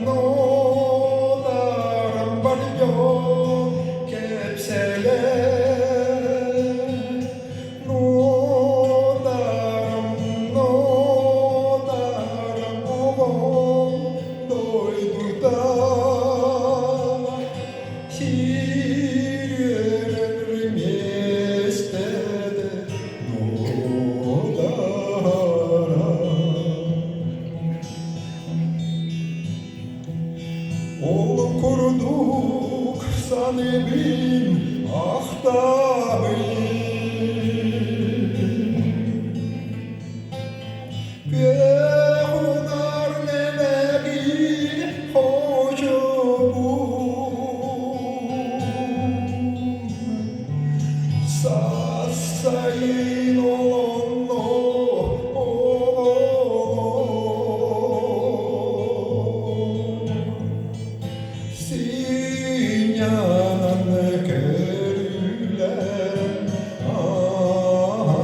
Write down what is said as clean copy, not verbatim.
노다람 버리죠 캡셀레 노다람 오고 너희들다 시련을 미스테데 Oğlum kuruduk sanibin ahtabin Pehudar nemegin hocubun Sasayin olonno Sinyanan görülen ağlar